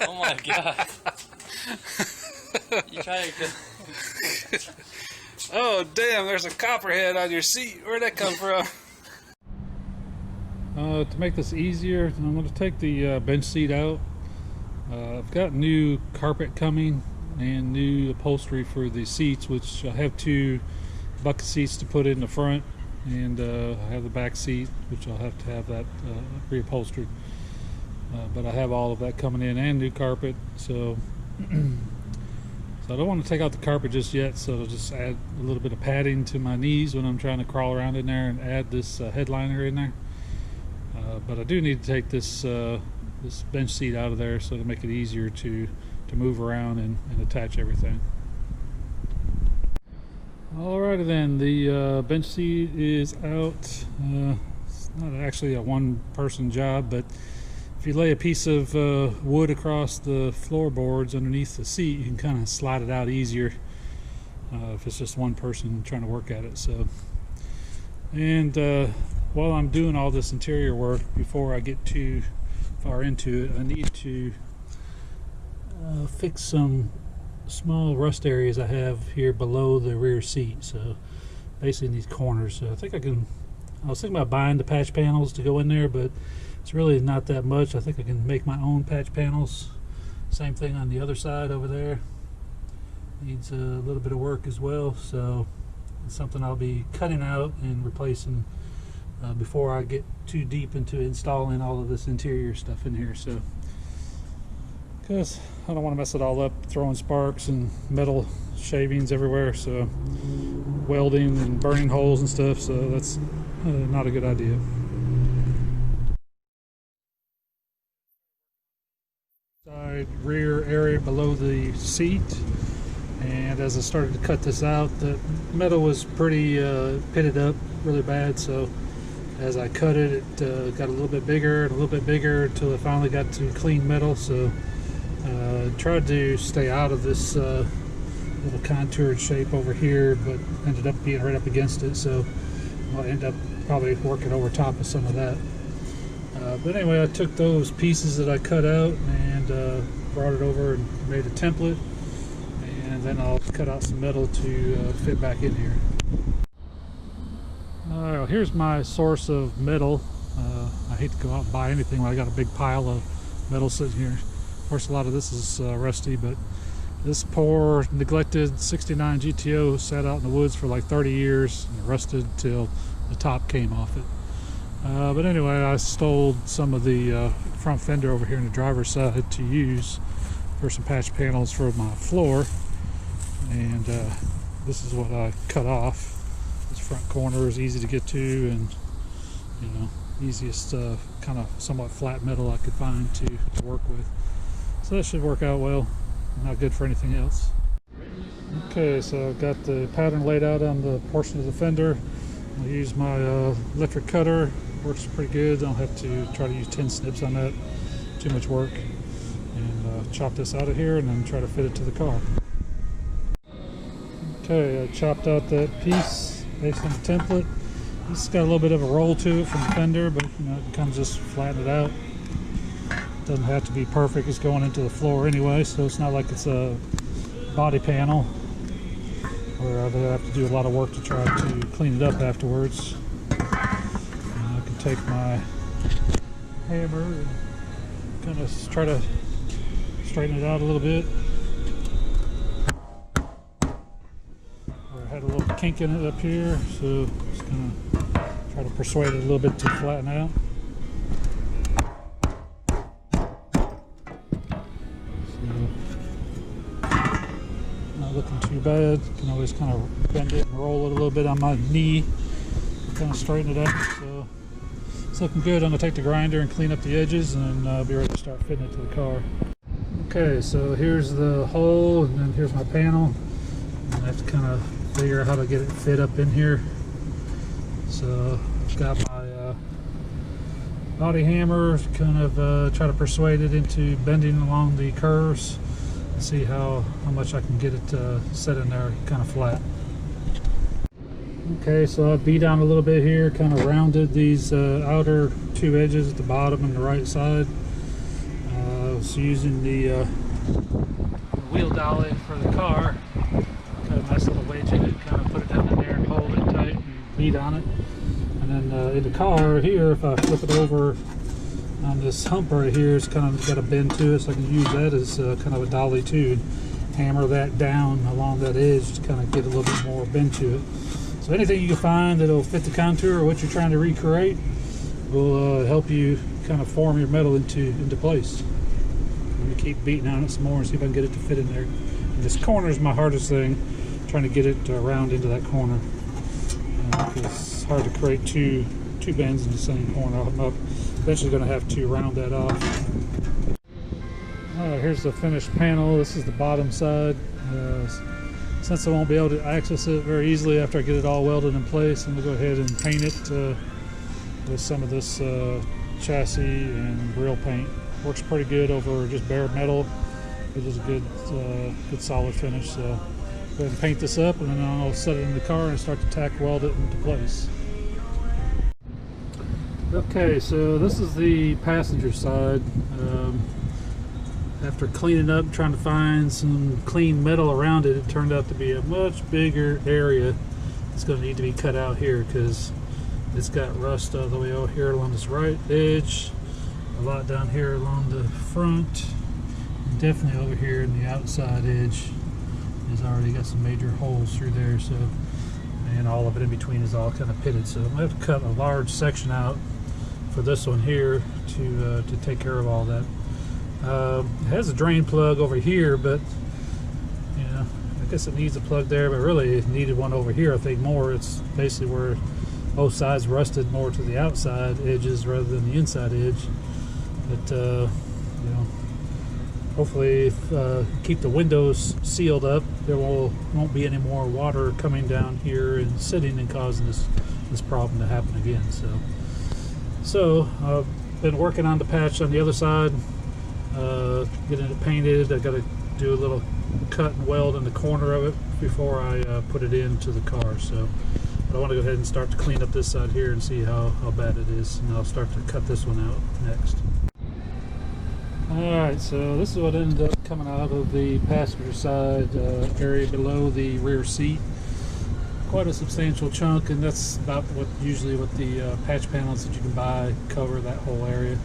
Oh my god. You try to go. Oh damn, there's a copperhead on your seat. Where'd that come from? To make this easier, I'm going to take the bench seat out. I've got new carpet coming and new upholstery for the seats, which I have 2 bucket seats to put in the front, and I have the back seat, which I'll have to have that reupholstered. But I have all of that coming in and new carpet, so so I don't want to take out the carpet just yet, so I'll just add a little bit of padding to my knees when I'm trying to crawl around in there and add this headliner in there. But I do need to take this this bench seat out of there so to make it easier to move around and attach everything. Alrighty then, the bench seat is out. It's not actually a one-person job, but if you lay a piece of wood across the floorboards underneath the seat, you can kind of slide it out easier if it's just one person trying to work at it. So, and while I'm doing all this interior work, before I get too far into it, I need to fix some small rust areas I have here below the rear seat. So basically in these corners. So I was thinking about buying the patch panels to go in there, but it's really not that much. I think I can make my own patch panels. Same thing on the other side over there. Needs a little bit of work as well. So it's something I'll be cutting out and replacing before I get too deep into installing all of this interior stuff in here. So, because I don't want to mess it all up, throwing sparks and metal shavings everywhere, so welding and burning holes and stuff, so that's not a good idea. Side rear area below the seat, and as I started to cut this out, the metal was pretty pitted up really bad, so as I cut it, it got a little bit bigger and a little bit bigger until I finally got to clean metal. So tried to stay out of this little contoured shape over here, but ended up being right up against it, so I'll end up probably working over top of some of that. But anyway, I took those pieces that I cut out and brought it over and made a template, and then I'll cut out some metal to fit back in here. Here's my source of metal. I hate to go out and buy anything when I got a big pile of metal sitting here. Of course, a lot of this is rusty, but this poor neglected 69 GTO sat out in the woods for like 30 years and rusted till the top came off it. But anyway, I stole some of the front fender over here in the driver's side to use for some patch panels for my floor, and this is what I cut off. This front corner is easy to get to, and you know, easiest kind of somewhat flat metal I could find to work with. So that should work out well. Not good for anything else. Okay, so I've got the pattern laid out on the portion of the fender. I'll use my electric cutter. Works pretty good. I don't have to try to use 10 snips on that. Too much work. And chop this out of here and then try to fit it to the car. Okay, I chopped out that piece based on the template. This has got a little bit of a roll to it from the fender, but you know, it can just flatten it out. It doesn't have to be perfect. It's going into the floor anyway, so it's not like it's a body panel where they have to do a lot of work to try to clean it up afterwards. And I can take my hammer and kind of try to straighten it out a little bit. I had a little kink in it up here, so just gonna try to persuade it a little bit to flatten out. Not looking too bad. Can always kind of bend it and roll it a little bit on my knee, kind of straighten it out. So it's looking good. I'm gonna take the grinder and clean up the edges, and then be ready to start fitting it to the car. Okay, so here's the hole, and then here's my panel. I have to kind of figure out how to get it fit up in here. So I've got my body hammer, kind of try to persuade it into bending along the curves and see how much I can get it set in there kind of flat. Okay, so I beat down a little bit here, kind of rounded these outer 2 edges at the bottom and the right side. I was just using the wheel dolly for the car. Got a nice little wedge in it, kind of put it down in there and hold it tight and beat on it. And then in the car here, if I flip it over on this hump right here, it's kind of got a bend to it, so I can use that as kind of a dolly too. Hammer that down along that edge to kind of get a little bit more bend to it. So anything you can find that'll fit the contour or what you're trying to recreate will help you kind of form your metal into place. I'm going to keep beating on it some more and see if I can get it to fit in there. And this corner is my hardest thing, trying to get it round into that corner. It's hard to create two bends in the same corner. I'm eventually going to have to round that off. Here's the finished panel. This is the bottom side. Since I won't be able to access it very easily after I get it all welded in place, I'm going to go ahead and paint it with some of this chassis and grill paint. Works pretty good over just bare metal. It is a good solid finish. So go ahead and paint this up, and then I'll set it in the car and start to tack weld it into place. Okay, so this is the passenger side. After cleaning up, trying to find some clean metal around it, it turned out to be a much bigger area. It's going to need to be cut out here because it's got rust all the way over here along this right edge, a lot down here along the front, and definitely over here in the outside edge has already got some major holes through there. So, and all of it in between is all kind of pitted. So I'm going to have to cut a large section out for this one here to take care of all that. It has a drain plug over here, but you know, I guess it needs a plug there, but really it needed one over here, I think more. It's basically where both sides rusted more to the outside edges rather than the inside edge. But you know, hopefully keep the windows sealed up. There won't be any more water coming down here and sitting and causing this problem to happen again. So I've been working on the patch on the other side. Getting it painted. I got to do a little cut and weld in the corner of it before I put it into the car. So, but I want to go ahead and start to clean up this side here and see how bad it is, and I'll start to cut this one out next. Alright, so this is what ended up coming out of the passenger side area below the rear seat. Quite a substantial chunk, and that's about what the patch panels that you can buy cover that whole area.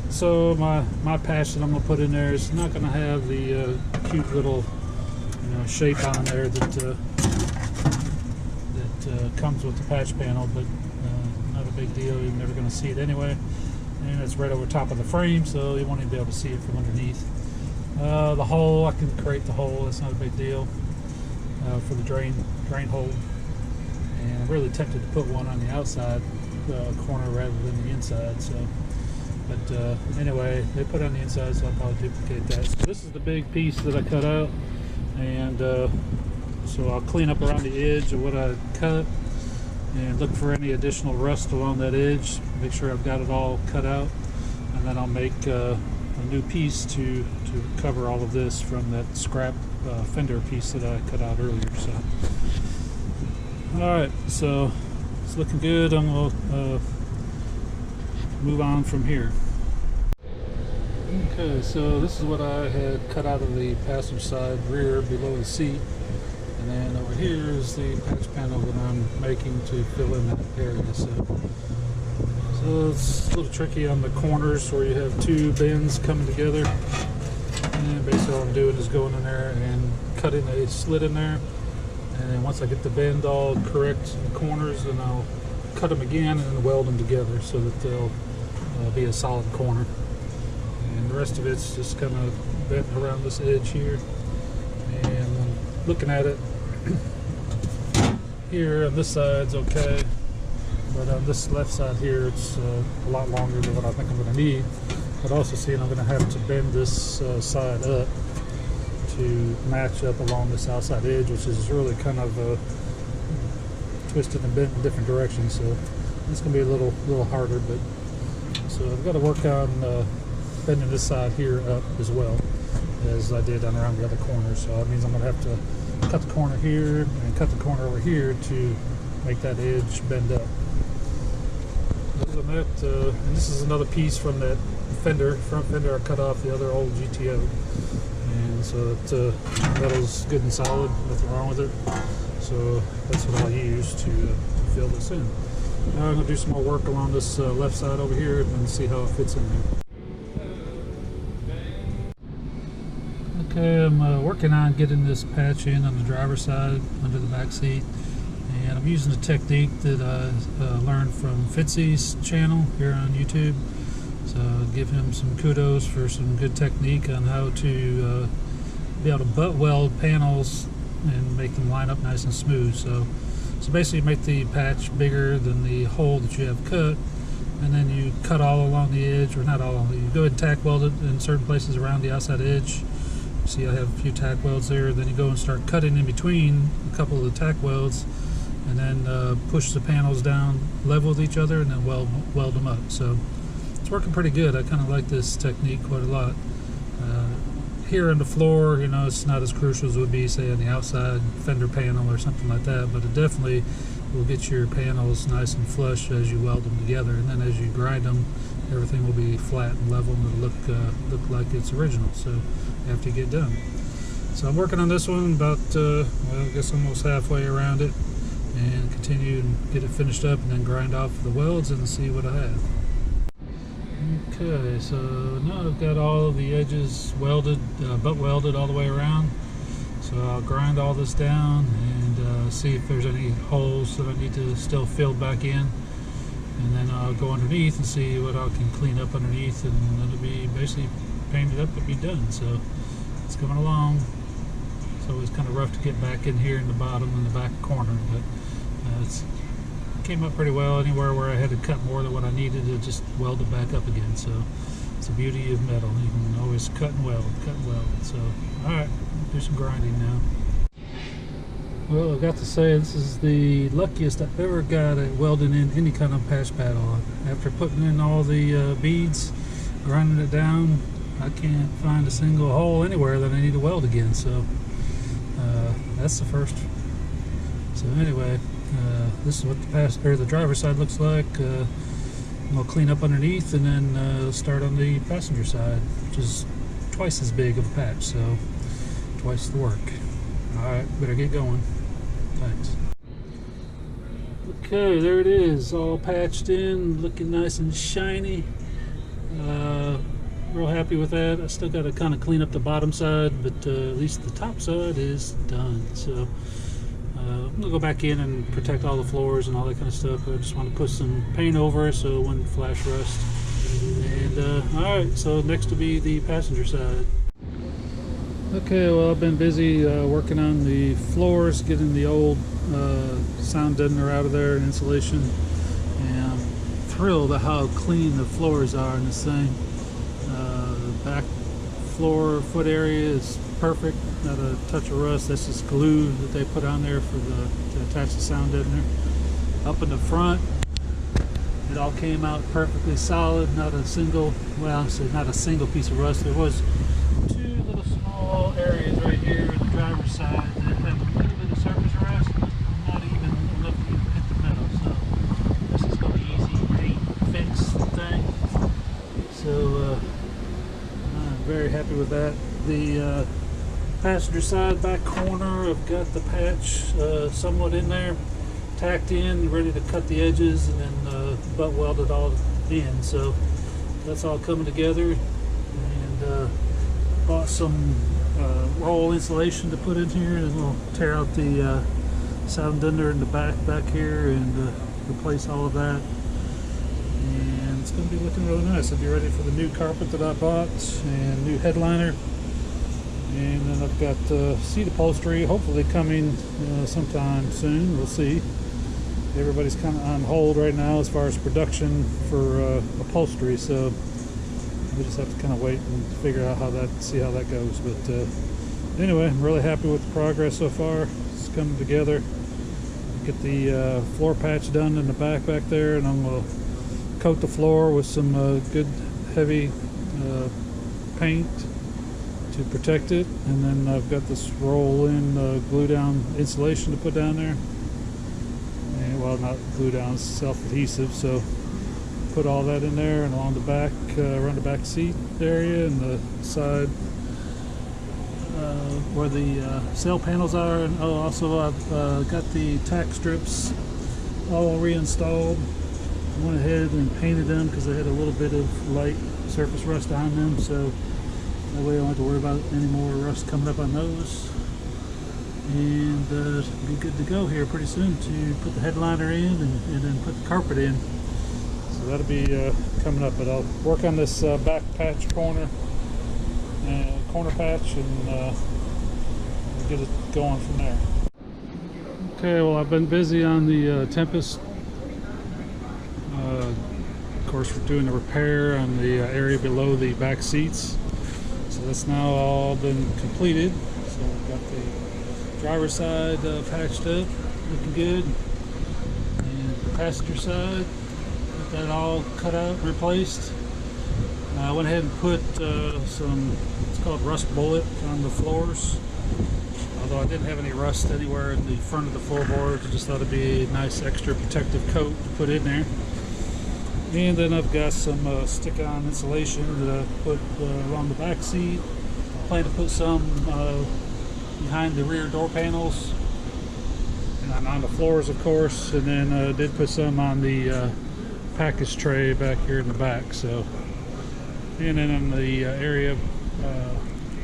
So my patch that I'm going to put in there is not going to have the cute little shape on there that comes with the patch panel, but not a big deal. You're never going to see it anyway, and it's right over top of the frame, so you won't even be able to see it from underneath. The hole, I can create the hole. That's not a big deal for the drain hole, and I'm really tempted to put one on the outside corner rather than the inside. So. But anyway, they put it on the inside, so I'll probably duplicate that. So this is the big piece that I cut out, and so I'll clean up around the edge of what I cut and look for any additional rust along that edge. Make sure I've got it all cut out, and then I'll make a new piece to cover all of this from that scrap fender piece that I cut out earlier. So, all right, so it's looking good. I'm gonna move on from here. Okay, so this is what I had cut out of the passenger side rear below the seat, and then over here is the patch panel that I'm making to fill in that area. So it's a little tricky on the corners where you have two bends coming together, and basically all I'm doing is going in there and cutting a slit in there, and then once I get the bend all correct in the corners, then I'll cut them again and then weld them together so that they'll be a solid corner. And the rest of it's just kind of bent around this edge here. And looking at it here on this side's okay, but on this left side here it's a lot longer than what I think I'm going to need. But also seeing I'm going to have to bend this side up to match up along this outside edge, which is really kind of twisted and bent in different directions. So it's going to be a little harder, but so I've got to work on bending this side here up as well as I did on around the other corner. So that means I'm going to have to cut the corner here and cut the corner over here to make that edge bend up. Other than that, and this is another piece from that fender, front fender, I cut off the other old GTO, and so the metal's good and solid, nothing wrong with it. So that's what I'll use to fill this in. Now I'm going to do some more work along this left side over here and see how it fits in there. Okay, I'm working on getting this patch in on the driver's side under the back seat, and I'm using a technique that I learned from Fitzy's channel here on YouTube. So give him some kudos for some good technique on how to be able to butt weld panels and make them line up nice and smooth. So basically make the patch bigger than the hole that you have cut, and then you cut all along the edge, or not all along, you go ahead and tack weld it in certain places around the outside edge. See, I have a few tack welds there. Then you go and start cutting in between a couple of the tack welds, and then push the panels down level with each other, and then weld them up. So it's working pretty good. I kind of like this technique quite a lot. Here on the floor, you know, it's not as crucial as it would be, say, on the outside fender panel or something like that, but it definitely will get your panels nice and flush as you weld them together, and then as you grind them, everything will be flat and level, and it'll look like it's original. So after you get done, so I'm working on this one about well, I guess almost halfway around it, and continue and get it finished up, and then grind off the welds and see what I have. Okay, so now I've got all of the edges welded, butt welded all the way around. So I'll grind all this down and see if there's any holes that I need to still fill back in, and then I'll go underneath and see what I can clean up underneath, and then it'll be basically painted up and be done. So it's coming along. It's always kind of rough to get back in here in the bottom and the back corner, but it came up pretty well. Anywhere where I had to cut more than what I needed, to just weld it back up again. So it's the beauty of metal. You can always cut and weld, cut and weld. So alright, do some grinding now. Well, I've got to say, this is the luckiest I've ever got at welding in any kind of patch paddle. After putting in all the beads, grinding it down, I can't find a single hole anywhere that I need to weld again. So that's the first. So anyway, this is what the driver's side looks like. I'll clean up underneath, and then start on the passenger side, which is twice as big of a patch, so twice the work. Alright, better get going. Thanks. Okay, there it is, all patched in, looking nice and shiny. Real happy with that. I still got to kind of clean up the bottom side, but at least the top side is done. So I'm going to go back in and protect all the floors and all that kind of stuff. I just want to put some paint over it so it wouldn't flash rust. And alright, so next will be the passenger side. Okay, well, I've been busy working on the floors, getting the old sound deadener out of there and insulation, and I'm thrilled at how clean the floors are in this thing. The back floor foot area is perfect, not a touch of rust. This is glue that they put on there to attach the sound deadener. Up in the front, it all came out perfectly solid, not a single, well, I said not a single piece of rust. There was two little small areas right here on the driver's side that have a little bit of surface rust, not even enough to hit the metal. So this is going to be easy paint fix thing. So I'm very happy with that. The passenger side back corner, I've got the patch somewhat in there, tacked in, ready to cut the edges, and then butt welded all in. So that's all coming together, and bought some roll insulation to put in here, and we'll tear out the sound deadener in the back here and replace all of that. And it's going to be looking really nice. I'll be ready for the new carpet that I bought and new headliner. And then I've got seat upholstery hopefully coming sometime soon. We'll see. Everybody's kind of on hold right now as far as production for upholstery, so we just have to kind of wait and figure out see how that goes. But anyway, I'm really happy with the progress so far. It's coming together. Get the floor patch done in the back there, and I'm going to coat the floor with some good heavy paint to protect it, and then I've got this roll-in glue down insulation to put down there, and well, not glue down, self-adhesive. So put all that in there, and along the back, around the back seat area and the side where the sail panels are. And also I've got the tack strips all reinstalled. I went ahead and painted them because they had a little bit of light surface rust on them, so that way I don't have to worry about any more rust coming up on those. And be good to go here pretty soon to put the headliner in and then put the carpet in. So that'll be coming up, but I'll work on this back patch corner patch and get it going from there. Okay, well, I've been busy on the Tempest. Of course, we're doing the repair on the area below the back seats. So that's now all been completed. So we've got the driver's side patched up, looking good. And the passenger side, got that all cut out and replaced. I went ahead and put some, it's called rust bullet on the floors. Although I didn't have any rust anywhere in the front of the floorboards, I just thought it'd be a nice extra protective coat to put in there. And then I've got some stick-on insulation that I put along the back seat. I plan to put some behind the rear door panels and on the floors, of course. And then I did put some on the package tray back here in the back. So, and then in the area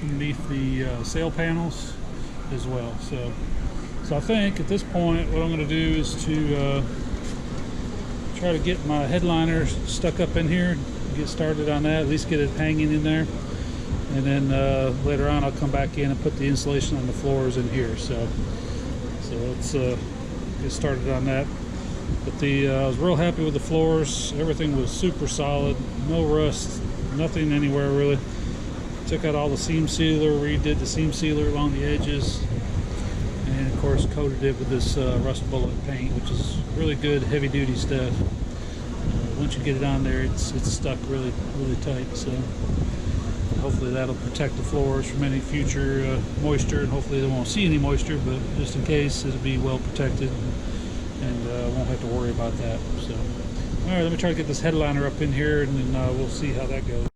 underneath the sail panels as well. So I think at this point what I'm going to do is to try to get my headliner stuck up in here, get started on that, at least get it hanging in there, and then later on I'll come back in and put the insulation on the floors in here. So let's get started on that. But I was real happy with the floors. Everything was super solid, no rust, nothing anywhere really. Took out all the seam sealer, redid the seam sealer along the edges, and of course coated it with this rust bullet paint, which is really good heavy duty stuff. Once you get it on there, it's stuck really tight. So hopefully that'll protect the floors from any future moisture, and hopefully they won't see any moisture, but just in case, it'll be well protected and won't have to worry about that. So all right, let me try to get this headliner up in here, and then we'll see how that goes.